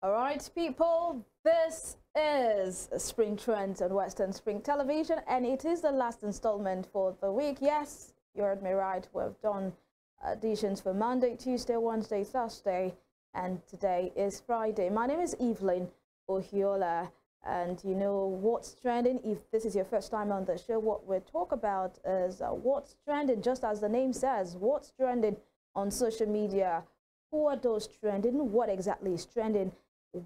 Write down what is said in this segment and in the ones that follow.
All right, people, this is Spring Trends on Western Spring Television, and it is the last installment for the week. Yes, you heard me right. We've done editions for Monday, Tuesday, Wednesday, Thursday, and today is Friday. My name is EVELYN OHIOLEI, and you know what's trending. If this is your first time on the show, what we'll talk about is what's trending, just as the name says, what's trending on social media. Who are those trending? What exactly is trending?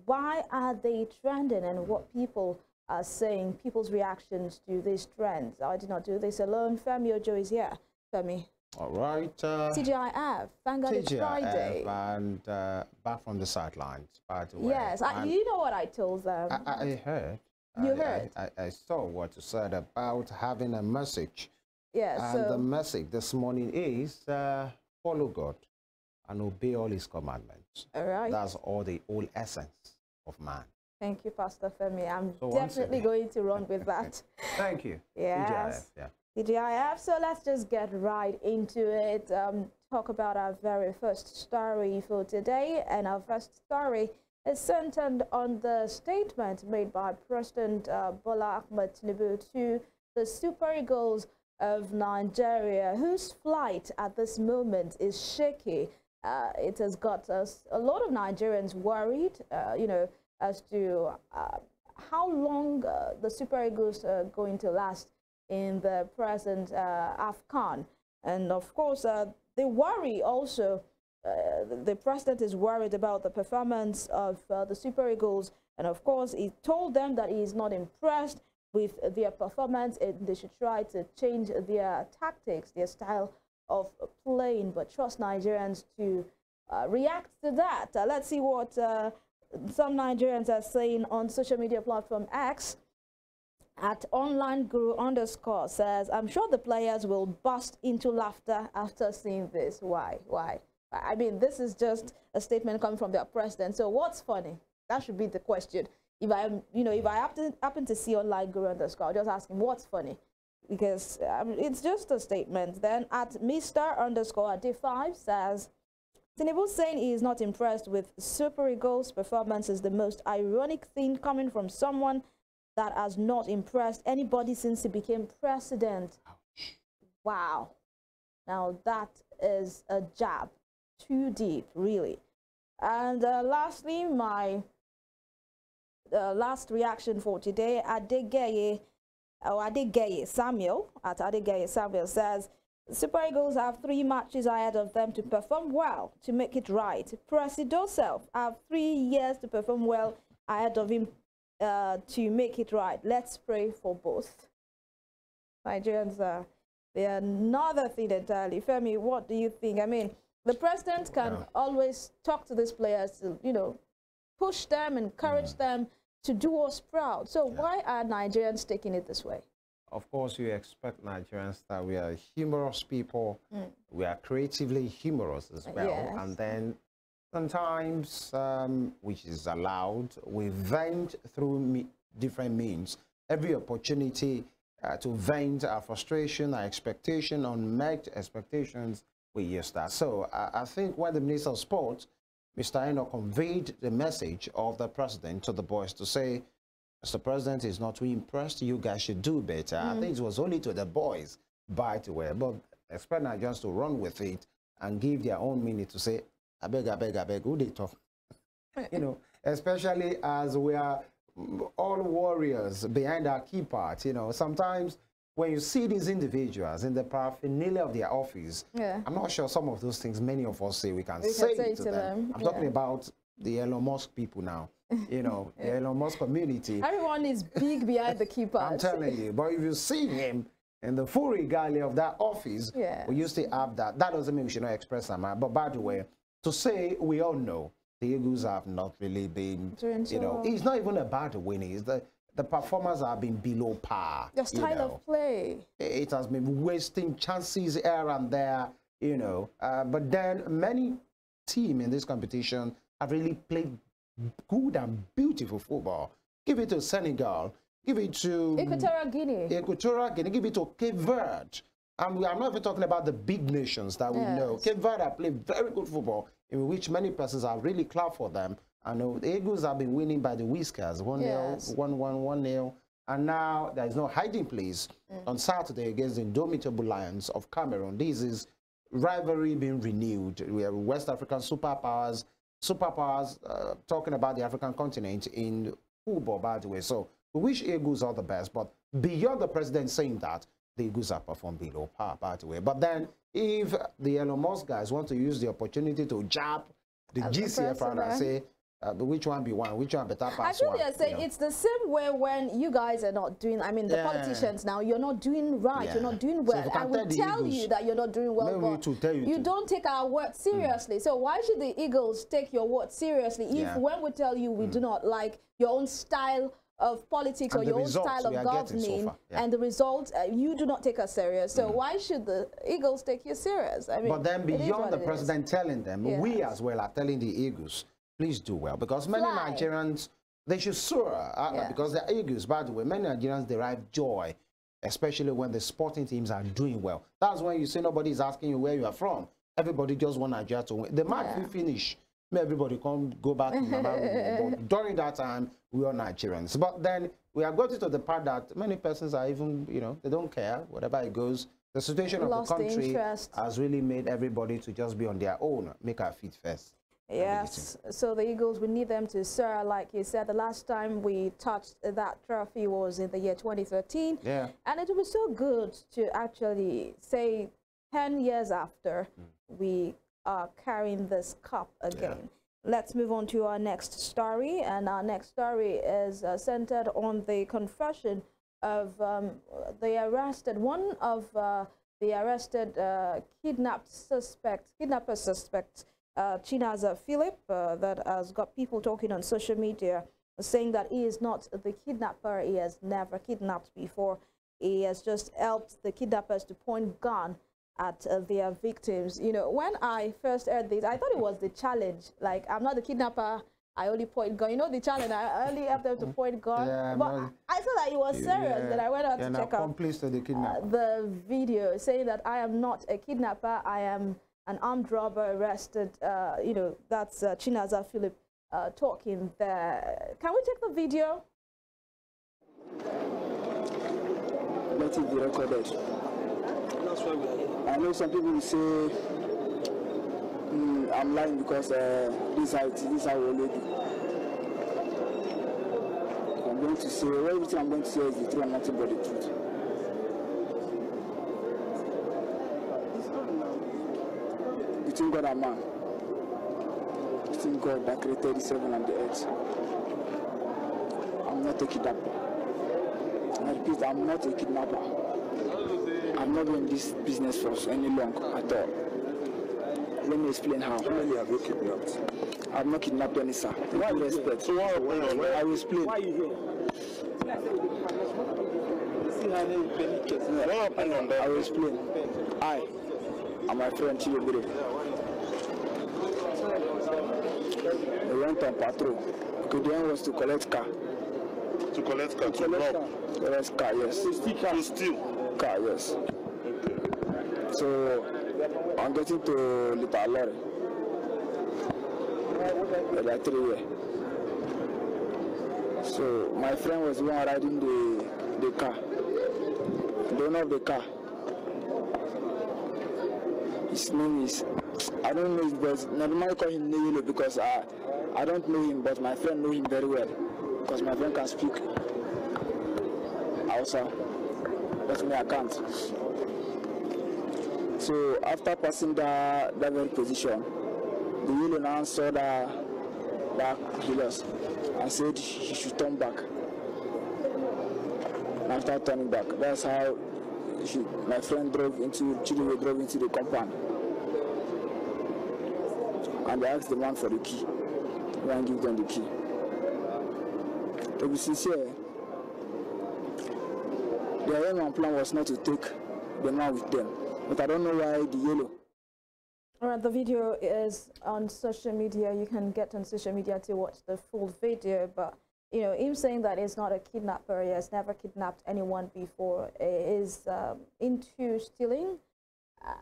Why are they trending, and what people are saying, people's reactions to these trends. I did not do this alone. Femi Ojo is here. Femi. All right. TGIF. Thank God it's Friday. And back from the sidelines, by the way. Yes. You know what I told them? I heard. You heard? I saw what you said about having a message. Yes. And the message this morning is follow God and obey all his commandments. All right. That's all the whole essence of man. Thank you, Pastor Femi. I'm definitely going to run with that. Thank you. Yes. TGIF, yeah. TGIF. So let's just get right into it. Talk about our very first story for today. And our first story is centered on the statement made by President Bola Ahmed Tinubu to the Super Eagles of Nigeria, whose flight at this moment is shaky. It has got us, a lot of Nigerians worried, you know, as to how long the Super Eagles are going to last in the present AFCON. And of course, they worry also, the president is worried about the performance of the Super Eagles. And of course, he told them that he is not impressed with their performance and they should try to change their tactics, their style of playing, but trust Nigerians to react to that. Let's see what some Nigerians are saying on social media platform X. At @onlineguru_ says, I'm sure the players will burst into laughter after seeing this. Why? I mean, this is just a statement coming from their president. So what's funny? That should be the question. If I happen to see @onlineguru_, I'll just ask him what's funny, because it's just a statement. Then at Mr__D5 says, Tinubu saying he is not impressed with Super Eagles' performance is the most ironic thing coming from someone that has not impressed anybody since he became president. Ouch. Wow. Now that is a jab. Too deep, really. And lastly, my last reaction for today, Adegeye Samuel, at Adegeye Samuel says, Super Eagles have 3 matches ahead of them to perform well, to make it right. Presido self have 3 years to perform well ahead of him to make it right. Let's pray for both. Nigerians, they are another thing entirely. Femi, what do you think? I mean, the president can always talk to these players to, you know, push them, encourage them to do us proud. So why are Nigerians taking it this way? Of course, you expect Nigerians that we are humorous people. We are creatively humorous as well. Yes. And then sometimes, which is allowed, we vent through different means. Every opportunity to vent our frustration, our expectation, unmet expectations, we use that. So I think when the Minister of Sport, Mr. Eno, conveyed the message of the president to the boys to say, Mr. President is not too impressed, you guys should do better. I think it was only to the boys, by the way, but expect Nigerians to run with it and give their own meaning to say, I beg, who they talk? You know, especially as we are all warriors behind our key part. You know, sometimes when you see these individuals in the paraphernalia of their office, I'm not sure some of those things many of us say we can say to them. I'm talking about the Elon Musk people now. You know, the Elon Musk community. Everyone is big behind the key part. I'm telling you, but if you see him in the full regalia of that office, we used to have that. That doesn't mean we should not express our mind. But by the way, to say we all know the Eagles have not really been, you know, it's not even about winning. It's the performers have been below par. The style of play. It has been wasting chances here and there, you know. But then many teams in this competition have really played good and beautiful football. Give it to Senegal. Give it to Equatorial Guinea. Give it to Cape Verde. And we are not even talking about the big nations that we know. Cape Verde play very good football, in which many persons are really glad for them. I know the Eagles have been winning by the whiskers, 1-0, Yes. 1-1, 1-0. And now there is no hiding place on Saturday against the indomitable Lions of Cameroon. This is rivalry being renewed. We have West African superpowers talking about the African continent in football, by the way. So we wish Eagles all the best. But beyond the president saying that, the Eagles have performed below par, by the way. But then if the Elon Musk guys want to use the opportunity to jab the GCF and say, which one be one? Which one better pass? Actually, they're saying it's the same way when you guys are not doing. I mean, the politicians now, you're not doing right. You're not doing well. So I will tell you that you're not doing well, but you don't take our word seriously. So why should the Eagles take your word seriously if when we tell you we do not like your own style of politics or your own style of governing and the results, you do not take us serious. So why should the Eagles take you serious? I mean, but then beyond the president telling them, we as well are telling the Eagles, please do well, because many Nigerians, they should soar because they're Eagles, by the way. Many Nigerians derive joy, especially when the sporting teams are doing well. That's when you say nobody is asking you where you are from. Everybody just want Nigeria to win. The match will finish. Everybody come go back to but during that time, we are Nigerians. But then we are gotten to the part that many persons are even, they don't care, whatever it goes. The situation of the country has really made everybody to just be on their own, make our feet first. Yes, so the Eagles, we need them to soar. Like you said, the last time we touched that trophy was in the year 2013. Yeah. And it was so good to actually say 10 years after we are carrying this cup again. Let's move on to our next story. And our next story is centered on the confession of the arrested, one of the arrested kidnapper suspects, Chinaza Philip, that has got people talking on social media saying that he is not the kidnapper. He has never kidnapped before. He has just helped the kidnappers to point gun at their victims. You know, when I first heard this, I thought it was the challenge. Like, I'm not the kidnapper, I only point gun. You know the challenge, I only help them to point gun. Yeah, but I thought that it was serious. Then I went out to check out the video saying that I am not a kidnapper, I am an armed robber arrested. You know, that's Chinaza Philip talking there. Can we take the video? Let it be recorded. I know some people will say I'm lying because this is how we do. I'm going to say, everything I'm going to say is the truth and nothing but the truth. Between God and man, between God that created the heaven and the earth, I'm not a kidnapper. I repeat, I'm not a kidnapper. I'm not doing this business for any long at all. Let me explain how. How many have you kidnapped? I've not kidnapped any, sir. Why respect? So I will explain. Why are you here? I will explain. I and my friend Chilobere. We went on patrol. Okay, the aim was to collect car. To collect car? To rob? Collect car, yes. To steal? Car, yes. Okay. So I'm getting to Litalore. There are 3 years. So my friend was the one riding the car. The owner of the car. His name is, I don't know it, but normally call him Neyolo because I don't know him, but my friend know him very well. Because my friend can speak Hausa, but me I can't. So after passing that very position, the Yolo now saw that he lost and said he should turn back. And after turning back, that's how my friend drove into the compound. And they asked the man for the key. The man gave them the key. To be sincere, their aim and plan was not to take the man with them. But I don't know why the Yolo. All right, the video is on social media. You can get on social media to watch the full video. But, you know, him saying that he's not a kidnapper, he has never kidnapped anyone before, is into stealing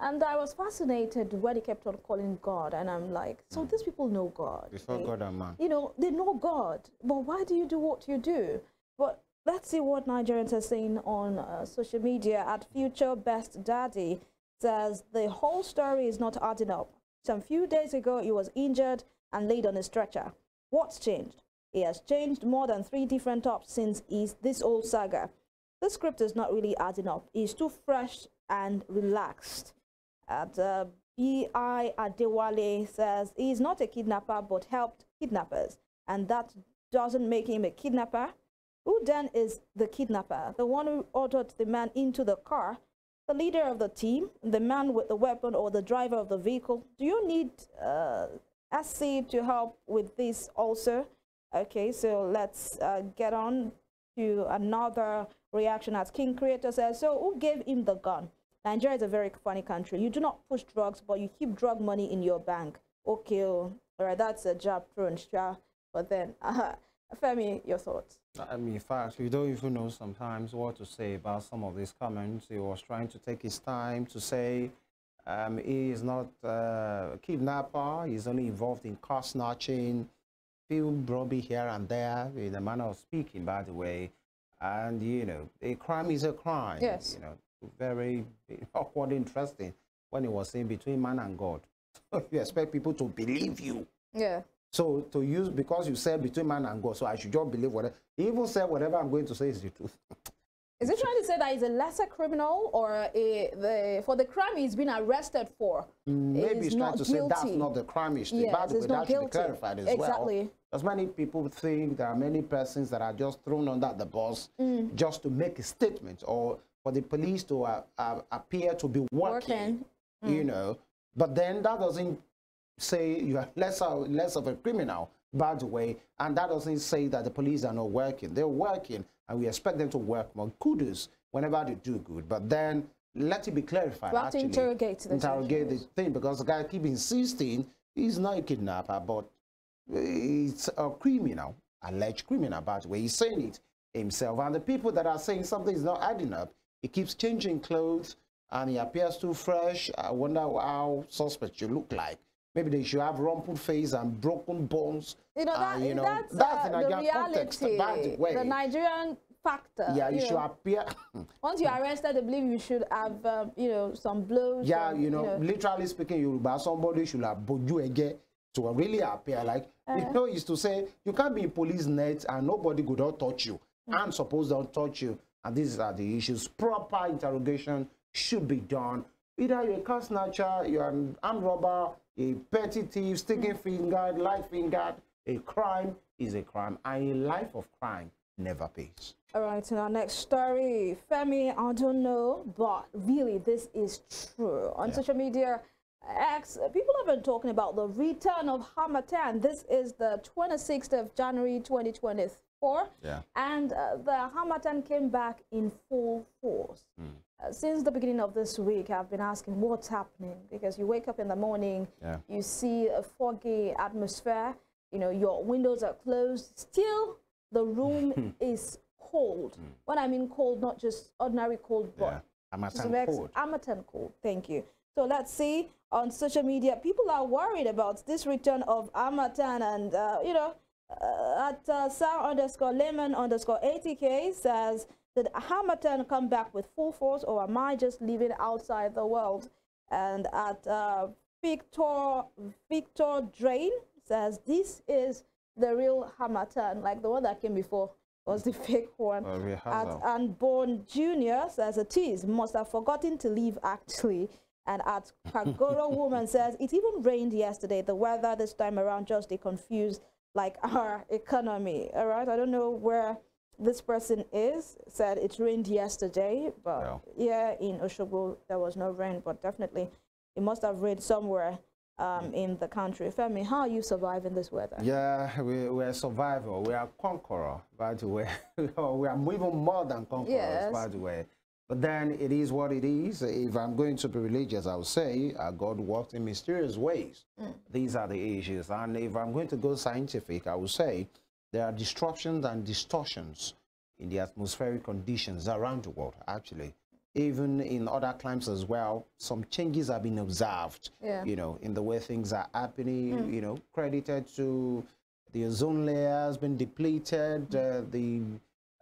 And I was fascinated when he kept on calling God, and I'm like, so these people know God. Before God and man. You know, they know God, but why do you do what you do? But let's see what Nigerians are saying on social media. At Future Best Daddy says the whole story is not adding up. Some few days ago, he was injured and laid on a stretcher. What's changed? He has changed more than 3 different tops since this old saga. The script is not really adding up. He's too fresh and relaxed. At B.I. Adewale says he's not a kidnapper but helped kidnappers, and that doesn't make him a kidnapper. Who then is the kidnapper? The one who ordered the man into the car, the leader of the team, the man with the weapon, or the driver of the vehicle? Do you need SC to help with this also? Okay, so let's get on to another reaction. As King Creator says, so who gave him the gun? Nigeria is a very funny country. You do not push drugs, but you keep drug money in your bank. Okay, all right, that's a job prone, but then, Femi, your thoughts? I mean, in fact, you don't even know sometimes what to say about some of these comments. He was trying to take his time to say he is not a kidnapper. He's only involved in car snatching, few robbery here and there, in a manner of speaking, by the way. And, you know, a crime is a crime. Yes. You know, very awkward, interesting when he was saying between man and God. You expect people to believe you. Yeah. So to use, because you said between man and God, so I should just believe whatever. He even said whatever I'm going to say is the truth. Is he trying to say that he's a lesser criminal, or for the crime he's been arrested for? Maybe he's trying to say that's not the crime history. Yes, By the way, that should be guilty. clarified as Exactly. well. Because many people think there are many persons that are just thrown under the bus just to make a statement, or for the police to appear to be working. You know. But then that doesn't say you are less of a criminal, by the way, and that doesn't say that the police are not working. They're working, and we expect them to work more. Kudos whenever they do good, but then let it be clarified. We have to interrogate the thing, because the guy keep insisting he's not a kidnapper, but it's a criminal, alleged criminal, by the way. He's saying it himself, and the people that are saying something is not adding up, he keeps changing clothes, and he appears too fresh. I wonder how suspect you look like. Maybe they should have rumpled face and broken bones. You know, that's the Nigerian context, by the way. The Nigerian factor. Yeah, you should appear. Once you're arrested, I believe you should have, you know, some blows. Yeah, literally speaking, Yoruba, somebody should have boju again to really appear like, you know, is to say, you can't be in police net and nobody could not touch you. I'm supposed to touch you. And these are the issues. Proper interrogation should be done. Either you're a car snatcher, you're an armed robber, a petty thief, sticking finger, light finger. A crime is a crime, and a life of crime never pays. All right, so our next story, Femi, I don't know, but really this is true. On social media, people have been talking about the return of Harmattan. This is the 26th of January 2024, and the Harmattan came back in full force. Since the beginning of this week, I've been asking what's happening, because you wake up in the morning, you see a foggy atmosphere, you know, your windows are closed, still the room is cold. When I mean cold, not just ordinary cold, but Harmattan cold. Thank you. So let's see, on social media, people are worried about this return of Harmattan, and you know, at Sal_Lemon_80K says, did Harmattan come back with full force, or am I just living outside the world? And at Victor Drain says, this is the real Harmattan, like the one that came before was the fake one. At Unborn Junior says, it is, must have forgotten to leave actually. And at Kagoro Woman says, it even rained yesterday. The weather this time around just confused like our economy. All right, I don't know where this person is. Said it rained yesterday, but yeah, in Osogbo there was no rain, but definitely it must have rained somewhere in the country. Femi, how are you surviving this weather? Yeah, we're a survivor. We are conqueror, by the way. We are even more than conquerors, by the way. But then it is what it is. If I'm going to be religious, I would say God works in mysterious ways. These are the issues. And if I'm going to go scientific, I would say there are disruptions and distortions in the atmospheric conditions around the world, actually. even in other climes as well, some changes have been observed, you know, in the way things are happening, you know, credited to the ozone layer has been depleted,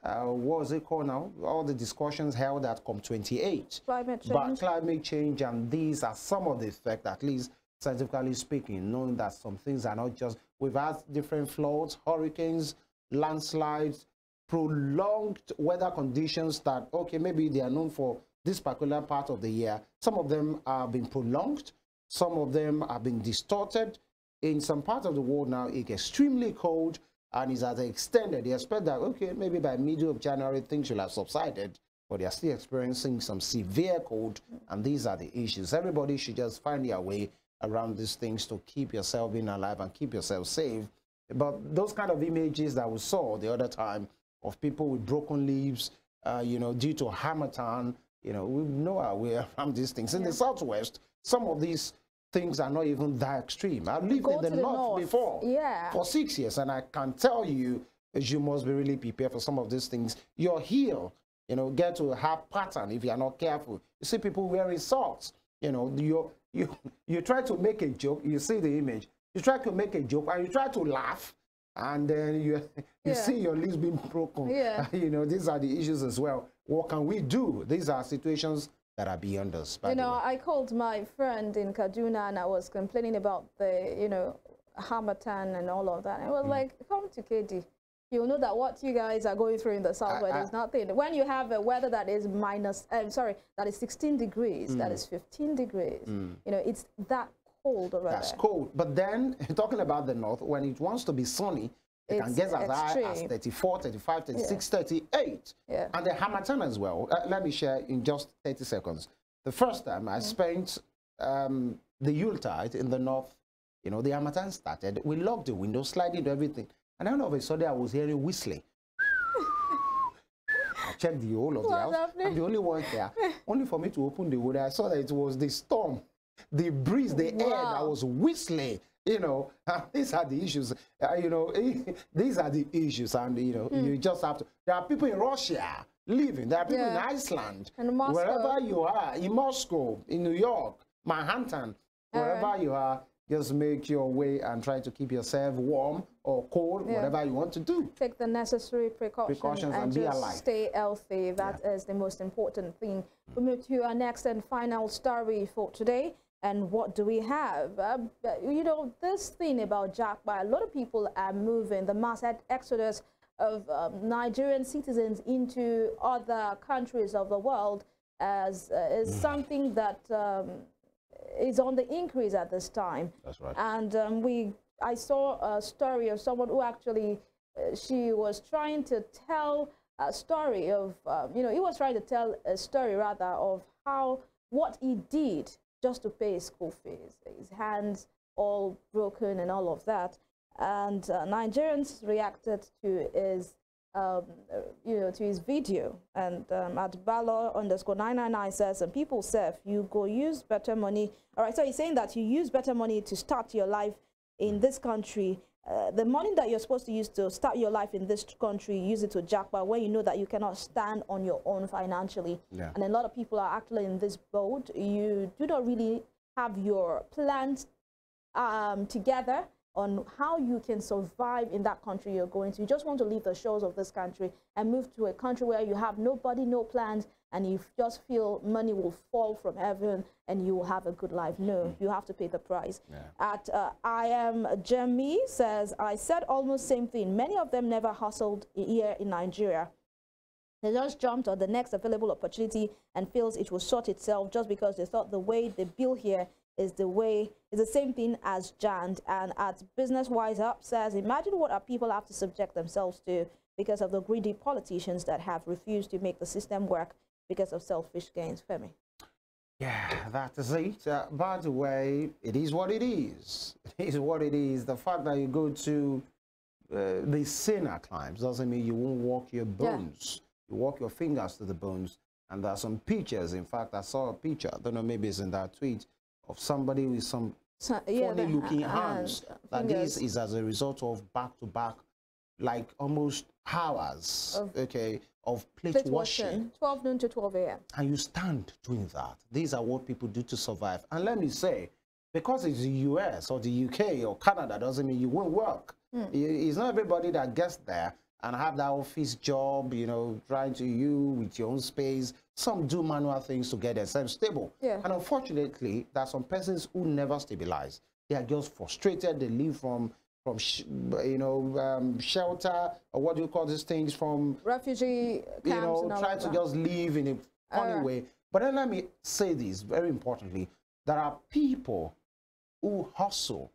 what was it called now? All the discussions held at COP28. Climate change. But climate change, and these are some of the effects, at least scientifically speaking, knowing that some things are not just, we've had different floods, hurricanes, landslides, prolonged weather conditions that, okay, maybe they are known for this particular part of the year. Some of them have been prolonged. Some of them have been distorted. In some parts of the world now, it's extremely cold and is as extended. They expect that, okay, maybe by middle of January, things will have subsided, but they are still experiencing some severe cold, and these are the issues. Everybody should just find their way around these things to keep yourself being alive and keep yourself safe. But those kind of images that we saw the other time of people with broken leaves, you know, due to harmattan, you know, we know our way around these things. In the Southwest, some of these things are not even that extreme. I've lived in the north before for 6 years, and I can tell you, you must be really prepared for some of these things. Your heel, you know, get to have pattern if you are not careful. You see people wearing socks, you know, you try to make a joke, you see the image, you try to make a joke and you try to laugh, and then you see your legs being broken. You know, these are the issues as well. What can we do? These are situations that are beyond us. You know, I called my friend in Kaduna and I was complaining about the, you know, harmattan and all of that. I was like, come to KD. You'll know that what you guys are going through in the southwest is nothing. When you have a weather that is that is 16 degrees, that is 15 degrees, you know, it's that cold already. That's cold. But then, talking about the north, when it wants to be sunny, it can get as high as 34, 35, 36, 38. And the harmattan as well. Let me share in just 30 seconds. The first time I spent the Yuletide in the north, you know, the harmattan started. We locked the window, sliding into everything. And then all of a sudden, I was hearing whistling. I checked the whole of the house. I'm the only one there. Only for me to open the window, I saw that it was the storm, the breeze, the air that was whistling. You know, these are the issues. You know, these are the issues, and you know, you just have to. There are people in Russia living. There are people in Iceland, wherever you are, in Moscow, in New York, Manhattan, wherever you are. Just make your way and try to keep yourself warm or cold, whatever you want to do. Take the necessary precautions and be just alive. Stay healthy. That is the most important thing. We move to our next and final story for today. And what do we have? You know, this thing about Japa, a lot of people are moving. The mass exodus of Nigerian citizens into other countries of the world is something that is on the increase at this time. That's right. And I saw a story of someone who actually, she was trying to tell a story of, you know, he was trying to tell a story rather of what he did just to pay his school fees. His hands all broken and all of that. And Nigerians reacted to his, you know, to his video. And at Balo_999 says, and people say, you go use better money. All right, so he's saying that you use better money to start your life in this country. The money that you're supposed to use to start your life in this country, use it to jackpot when you know that you cannot stand on your own financially. And a lot of people are actually in this boat. You do not really have your plans together on how you can survive in that country you're going to. You just want to leave the shores of this country and move to a country where you have nobody, no plans, and you just feel money will fall from heaven and you will have a good life. No, you have to pay the price. At I am Jemmy says, I said almost same thing. Many of them never hustled here in Nigeria. They just jumped on the next available opportunity and feels it will sort itself just because they thought the way they build here is the same thing as Jand. And at Business Wise Up says, imagine what our people have to subject themselves to because of the greedy politicians that have refused to make the system work because of selfish gains. Femi. Yeah, that is it. By the way, it is what it is. It is what it is. The fact that you go to the sinner climbs doesn't mean you won't walk your bones. You walk your fingers to the bones. And there are some pictures. In fact, I saw a picture, I don't know, maybe it's in that tweet, of somebody with some funny-looking hands. That this is as a result of back-to-back like almost hours, of plate washing. 12 noon to 12 a.m. And you stand doing that. These are what people do to survive. And let me say, because it's the US or the UK or Canada doesn't mean you won't work. It's not everybody that gets there and have that office job, you know, trying to with your own space. Some do manual things to get themselves stable. Yeah. And unfortunately, there are some persons who never stabilize. They are just frustrated. They live from shelter, or what do you call these things, from refugee camps, you know, and all trying of to that. just live in a funny way. But then let me say this very importantly: there are people who hustle,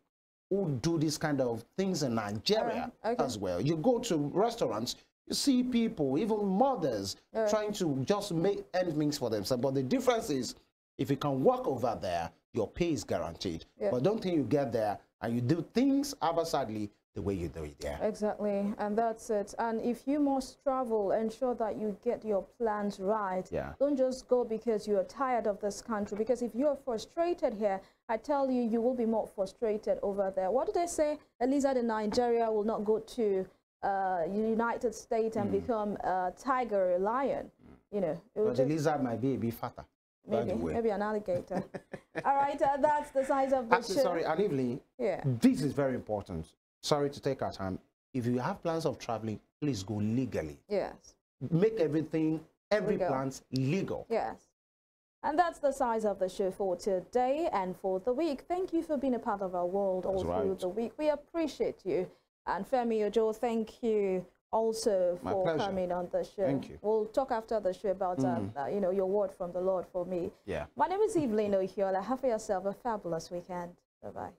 who do this kind of things in Nigeria as well. You go to restaurants, you see people, even mothers, trying to just make ends meet for themselves. But the difference is, if you can work over there, your pay is guaranteed. But don't think you get there and you do things haphazardly the way you do it there. Exactly, and that's it. And if you must travel, ensure that you get your plans right. Don't just go because you are tired of this country, because if you're frustrated here, I tell you, you will be more frustrated over there. What do they say? A lizard in Nigeria will not go to United States and become a tiger or a lion. You know, but the lizard might be a bit fatter. Maybe an alligator. All right, that's the size of the Actually, show. sorry, and Evelyn, this is very important. Sorry to take our time. If you have plans of traveling, please go legally. Yes. Make every plans legal. Yes. And that's the size of the show for today and for the week. Thank you for being a part of our world all through the week. We appreciate you. And Femi Ojo, thank you also for coming on the show. Thank you. We'll talk after the show about you know, your word from the Lord for me. Yeah. My name is EVELYN OHIOLEI. Have yourself a fabulous weekend. Bye-bye.